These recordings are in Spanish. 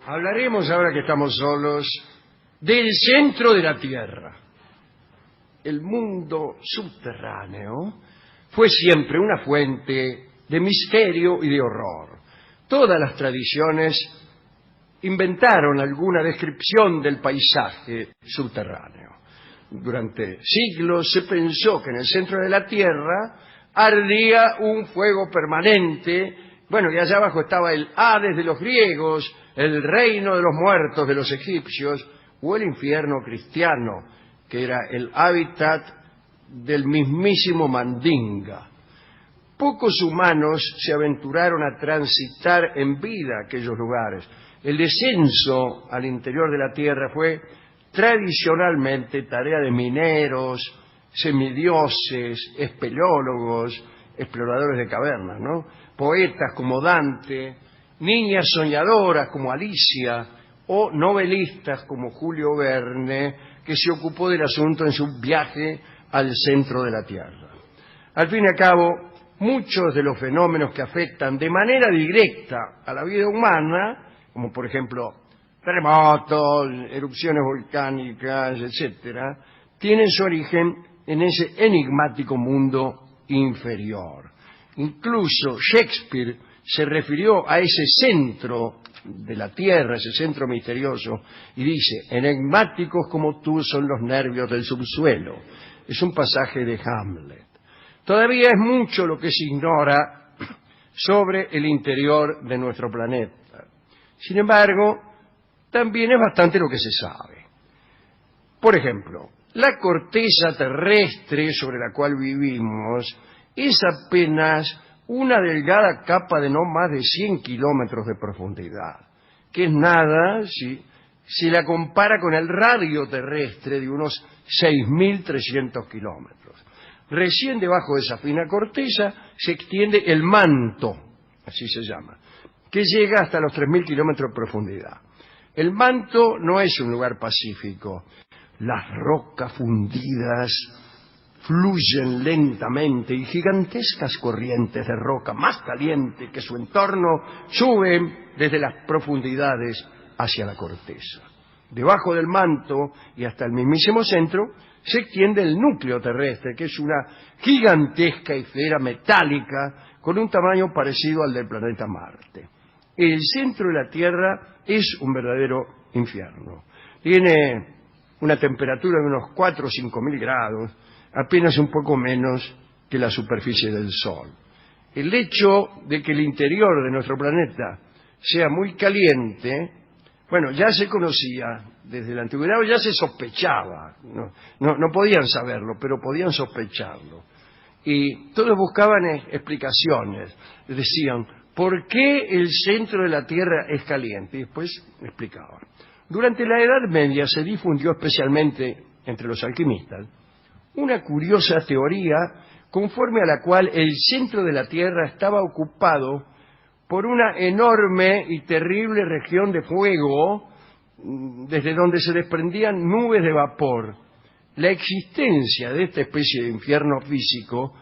Hablaremos, ahora que estamos solos, del centro de la Tierra. El mundo subterráneo fue siempre una fuente de misterio y de horror. Todas las tradiciones inventaron alguna descripción del paisaje subterráneo. Durante siglos se pensó que en el centro de la Tierra ardía un fuego permanente. Bueno, y allá abajo estaba el Hades de los griegos, el reino de los muertos de los egipcios, o el infierno cristiano, que era el hábitat del mismísimo Mandinga. Pocos humanos se aventuraron a transitar en vida aquellos lugares. El descenso al interior de la Tierra fue tradicionalmente tarea de mineros, semidioses, espeleólogos, exploradores de cavernas, ¿no? Poetas como Dante, niñas soñadoras como Alicia o novelistas como Julio Verne, que se ocupó del asunto en su viaje al centro de la Tierra. Al fin y al cabo, muchos de los fenómenos que afectan de manera directa a la vida humana, como por ejemplo terremotos, erupciones volcánicas, etcétera, tienen su origen en ese enigmático mundo inferior. Incluso Shakespeare se refirió a ese centro de la Tierra, ese centro misterioso, y dice: enigmáticos como tú son los nervios del subsuelo. Es un pasaje de Hamlet. Todavía es mucho lo que se ignora sobre el interior de nuestro planeta. Sin embargo, también es bastante lo que se sabe. Por ejemplo, la corteza terrestre sobre la cual vivimos es apenas una delgada capa de no más de 100 kilómetros de profundidad, que es nada si se la compara con el radio terrestre de unos 6.300 kilómetros. Recién debajo de esa fina corteza se extiende el manto, así se llama, que llega hasta los 3.000 kilómetros de profundidad. El manto no es un lugar pacífico. Las rocas fundidas fluyen lentamente y gigantescas corrientes de roca más caliente que su entorno suben desde las profundidades hacia la corteza. Debajo del manto y hasta el mismísimo centro se extiende el núcleo terrestre, que es una gigantesca esfera metálica con un tamaño parecido al del planeta Marte. El centro de la Tierra es un verdadero infierno. Tiene una temperatura de unos 4 o 5.000 grados, apenas un poco menos que la superficie del Sol. El hecho de que el interior de nuestro planeta sea muy caliente, bueno, ya se conocía desde la antigüedad, o ya se sospechaba. No podían saberlo, pero podían sospecharlo. Y todos buscaban explicaciones. Decían: ¿por qué el centro de la Tierra es caliente? Y después explicaban. Durante la Edad Media se difundió, especialmente entre los alquimistas, una curiosa teoría conforme a la cual el centro de la Tierra estaba ocupado por una enorme y terrible región de fuego desde donde se desprendían nubes de vapor. La existencia de esta especie de infierno físico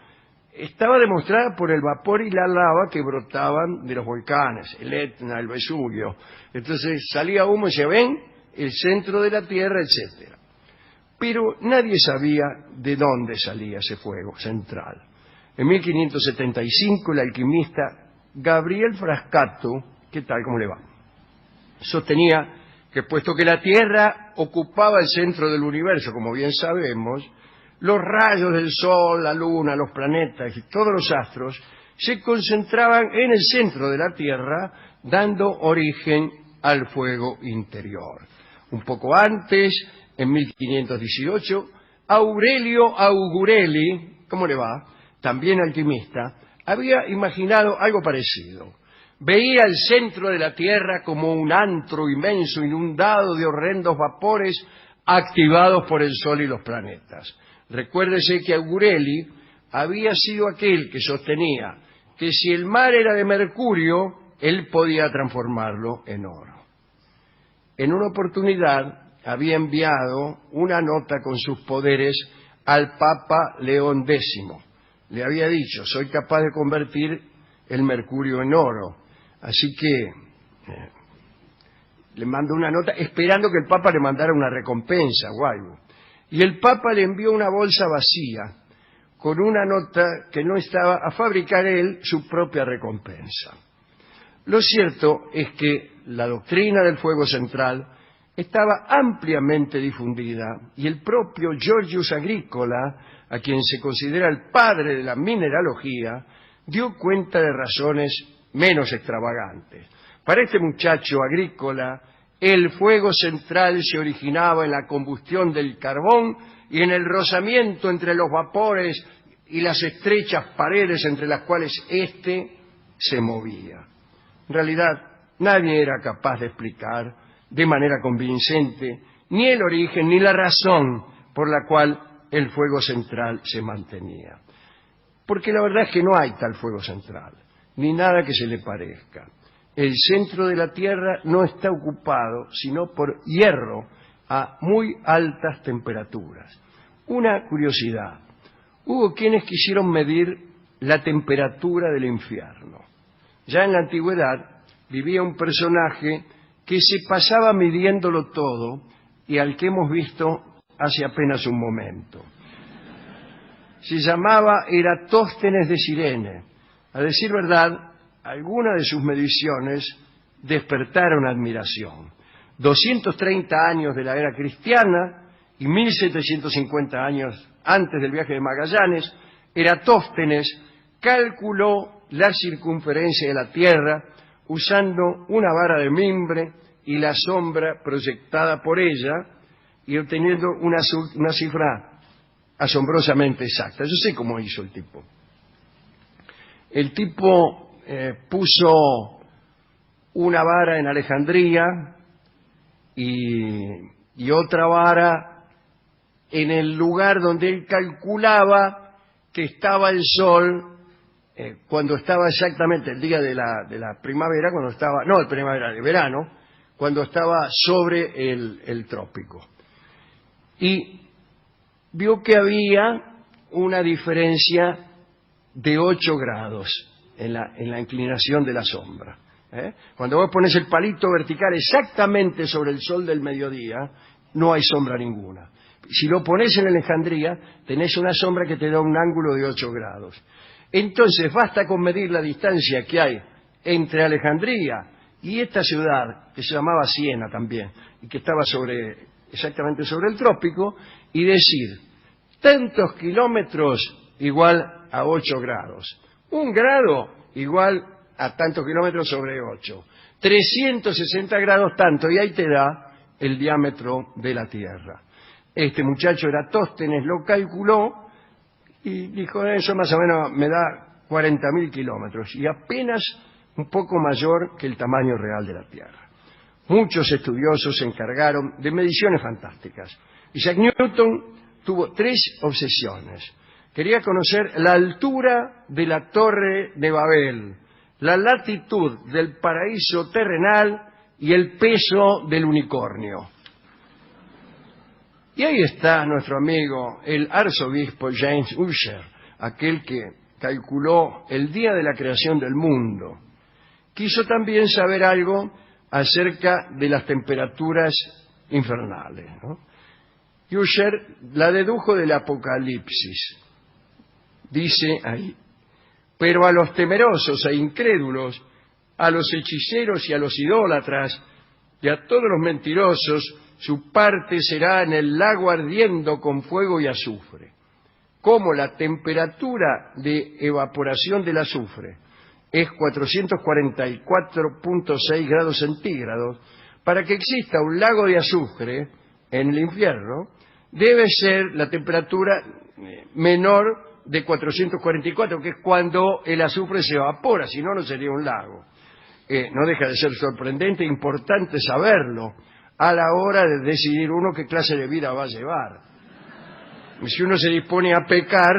estaba demostrada por el vapor y la lava que brotaban de los volcanes, el Etna, el Vesubio. Entonces salía humo y se ven el centro de la Tierra, etcétera. Pero nadie sabía de dónde salía ese fuego central. En 1575 el alquimista Gabriel Frascato, ¿qué tal? ¿Cómo le va?, sostenía que puesto que la Tierra ocupaba el centro del universo, como bien sabemos, los rayos del Sol, la Luna, los planetas y todos los astros se concentraban en el centro de la Tierra, dando origen al fuego interior. Un poco antes, en 1518, Aurelio Augurelli, ¿cómo le va?, también alquimista, había imaginado algo parecido. Veía el centro de la Tierra como un antro inmenso inundado de horrendos vapores activados por el Sol y los planetas. Recuérdese que Augurelli había sido aquel que sostenía que si el mar era de mercurio, él podía transformarlo en oro. En una oportunidad había enviado una nota con sus poderes al Papa León X. Le había dicho: soy capaz de convertir el mercurio en oro. Así que le mandó una nota esperando que el Papa le mandara una recompensa o algo. Y el Papa le envió una bolsa vacía con una nota que no estaba a fabricar él su propia recompensa. Lo cierto es que la doctrina del fuego central estaba ampliamente difundida y el propio Georgius Agricola, a quien se considera el padre de la mineralogía, dio cuenta de razones menos extravagantes. Para este muchacho Agricola, el fuego central se originaba en la combustión del carbón y en el rozamiento entre los vapores y las estrechas paredes entre las cuales éste se movía. En realidad, nadie era capaz de explicar de manera convincente ni el origen ni la razón por la cual el fuego central se mantenía. Porque la verdad es que no hay tal fuego central, ni nada que se le parezca. El centro de la Tierra no está ocupado sino por hierro a muy altas temperaturas. Una curiosidad: hubo quienes quisieron medir la temperatura del infierno. Ya en la antigüedad vivía un personaje que se pasaba midiéndolo todo y al que hemos visto hace apenas un momento. Se llamaba Eratóstenes de Cirene. A decir verdad, algunas de sus mediciones despertaron admiración. 230 años de la era cristiana y 1750 años antes del viaje de Magallanes, Eratóstenes calculó la circunferencia de la Tierra usando una vara de mimbre y la sombra proyectada por ella y obteniendo una cifra asombrosamente exacta. Yo sé cómo hizo el tipo. El tipo puso una vara en Alejandría y otra vara en el lugar donde él calculaba que estaba el sol cuando estaba exactamente el día de la primavera, cuando estaba, no, el primavera, de verano, cuando estaba sobre el trópico. Y vio que había una diferencia de 8 grados en la inclinación de la sombra. Cuando vos pones el palito vertical exactamente sobre el sol del mediodía, no hay sombra ninguna. Si lo pones en Alejandría, tenés una sombra que te da un ángulo de 8 grados. Entonces basta con medir la distancia que hay entre Alejandría y esta ciudad, que se llamaba Siena también, y que estaba exactamente sobre el trópico, y decir, tantos kilómetros igual a 8 grados. 1 grado igual a tantos kilómetros sobre 8. 360 grados tanto, y ahí te da el diámetro de la Tierra. Este muchacho Eratóstenes lo calculó y dijo, eso más o menos me da 40.000 kilómetros, y apenas un poco mayor que el tamaño real de la Tierra. Muchos estudiosos se encargaron de mediciones fantásticas. Isaac Newton tuvo 3 obsesiones. Quería conocer la altura de la Torre de Babel, la latitud del paraíso terrenal y el peso del unicornio. Y ahí está nuestro amigo, el arzobispo James Ussher, aquel que calculó el día de la creación del mundo. Quiso también saber algo acerca de las temperaturas infernales, ¿no? Y Ussher la dedujo del Apocalipsis. Dice ahí, pero a los temerosos e incrédulos, a los hechiceros y a los idólatras, y a todos los mentirosos, su parte será en el lago ardiendo con fuego y azufre. Como la temperatura de evaporación del azufre es 444.6 grados centígrados, para que exista un lago de azufre en el infierno, debe ser la temperatura menor de 444, que es cuando el azufre se evapora, si no, no sería un lago. No deja de ser sorprendente e importante saberlo a la hora de decidir uno qué clase de vida va a llevar. Si uno se dispone a pecar,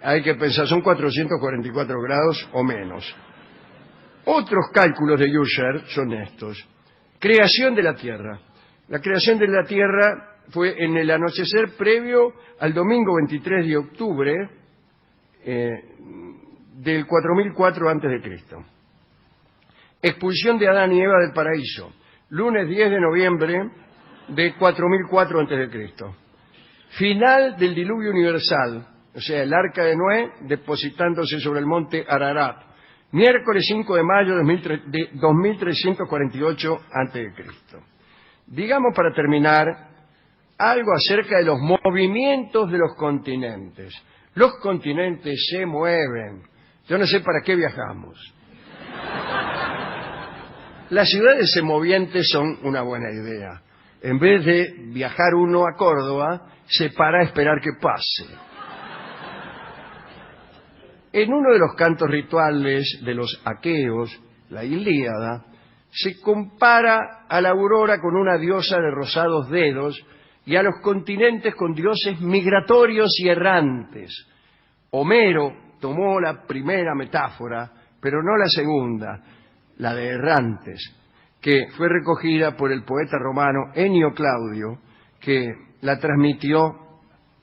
hay que pensar, son 444 grados o menos. Otros cálculos de Ussher son estos. Creación de la Tierra. La creación de la Tierra fue en el anochecer previo al domingo 23 de octubre del 4004 a.C. Expulsión de Adán y Eva del paraíso. lunes 10 de noviembre de 4004 a.C. Final del diluvio universal, o sea, el arca de Noé depositándose sobre el monte Ararat. Miércoles 5 de mayo de 2348 a.C. Digamos, para terminar, algo acerca de los movimientos de los continentes. Los continentes se mueven. Yo no sé para qué viajamos. Las ciudades semovientes son una buena idea. En vez de viajar uno a Córdoba, se para a esperar que pase. En uno de los cantos rituales de los aqueos, la Ilíada, se compara a la aurora con una diosa de rosados dedos y a los continentes con dioses migratorios y errantes. Homero tomó la primera metáfora, pero no la segunda, la de errantes, que fue recogida por el poeta romano Ennio Claudio, que la transmitió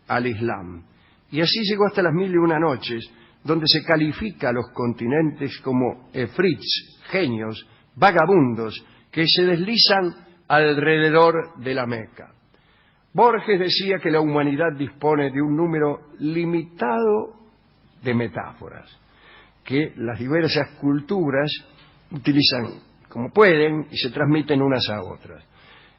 al Islam. Y así llegó hasta las 1001 noches, donde se califica a los continentes como efrits, genios, vagabundos, que se deslizan alrededor de la Meca. Borges decía que la humanidad dispone de un número limitado de metáforas, que las diversas culturas utilizan como pueden y se transmiten unas a otras.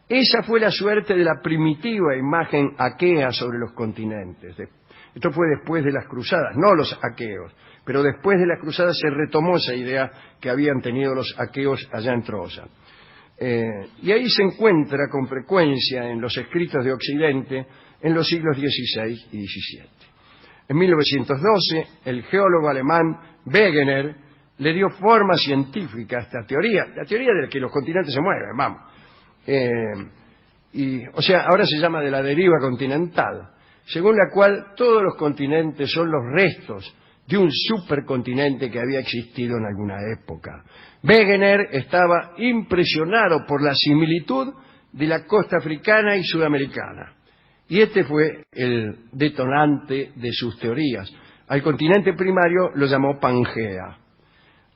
Esa fue la suerte de la primitiva imagen aquea sobre los continentes. Esto fue después de las cruzadas, no los aqueos, pero después de las cruzadas se retomó esa idea que habían tenido los aqueos allá en Troya. Y ahí se encuentra con frecuencia en los escritos de Occidente en los siglos XVI y XVII. En 1912, el geólogo alemán Wegener le dio forma científica a esta teoría, la teoría de que los continentes se mueven, vamos. O sea, ahora se llama de la deriva continental, según la cual todos los continentes son los restos de un supercontinente que había existido en alguna época. Wegener estaba impresionado por la similitud de la costa africana y sudamericana. Y este fue el detonante de sus teorías. Al continente primario lo llamó Pangea.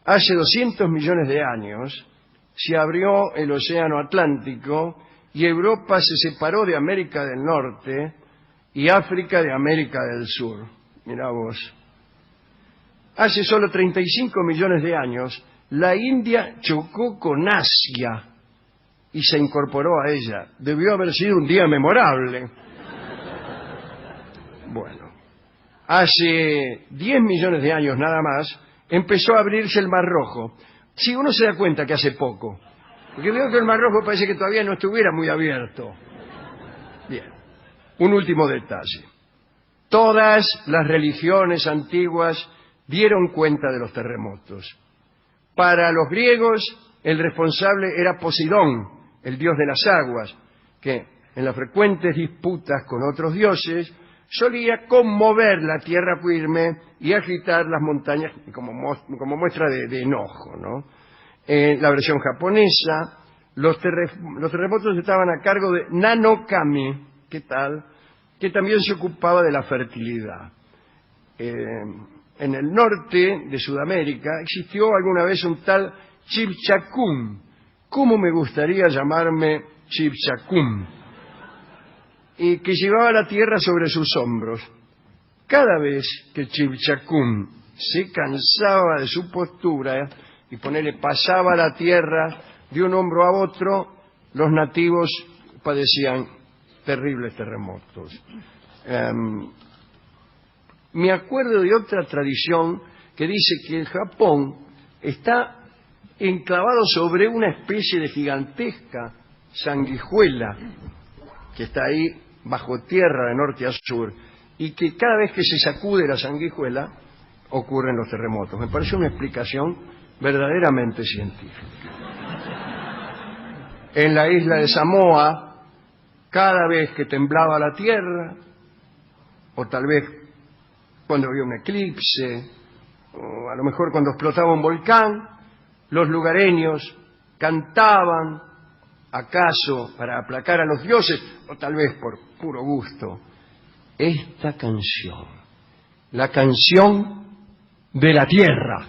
Hace 200 millones de años se abrió el océano Atlántico y Europa se separó de América del Norte y África de América del Sur. Mirá vos. Hace solo 35 millones de años, la India chocó con Asia y se incorporó a ella. Debió haber sido un día memorable. Bueno, hace 10 millones de años nada más, empezó a abrirse el Mar Rojo. Sí, uno se da cuenta que hace poco, porque veo que el Mar Rojo parece que todavía no estuviera muy abierto. Bien, un último detalle. Todas las religiones antiguas dieron cuenta de los terremotos. Para los griegos, el responsable era Poseidón, el dios de las aguas, que en las frecuentes disputas con otros dioses solía conmover la tierra firme y agitar las montañas como muestra de enojo, ¿no? En la versión japonesa, los terremotos estaban a cargo de Nanokami, ¿qué tal?, que también se ocupaba de la fertilidad. En el norte de Sudamérica existió alguna vez un tal Chibchacum. ¿Cómo me gustaría llamarme Chibchacum? Y que llevaba la tierra sobre sus hombros. Cada vez que Chibchacum se cansaba de su postura y pasaba la tierra de un hombro a otro, los nativos padecían terribles terremotos. Me acuerdo de otra tradición que dice que el Japón está enclavado sobre una especie de gigantesca sanguijuela que está ahí bajo tierra de norte a sur y que cada vez que se sacude la sanguijuela ocurren los terremotos. Me parece una explicación verdaderamente científica. En la isla de Samoa, cada vez que temblaba la tierra, o tal vez cuando había un eclipse, o a lo mejor cuando explotaba un volcán, los lugareños cantaban, acaso para aplacar a los dioses, o tal vez por puro gusto, esta canción, la canción de la tierra.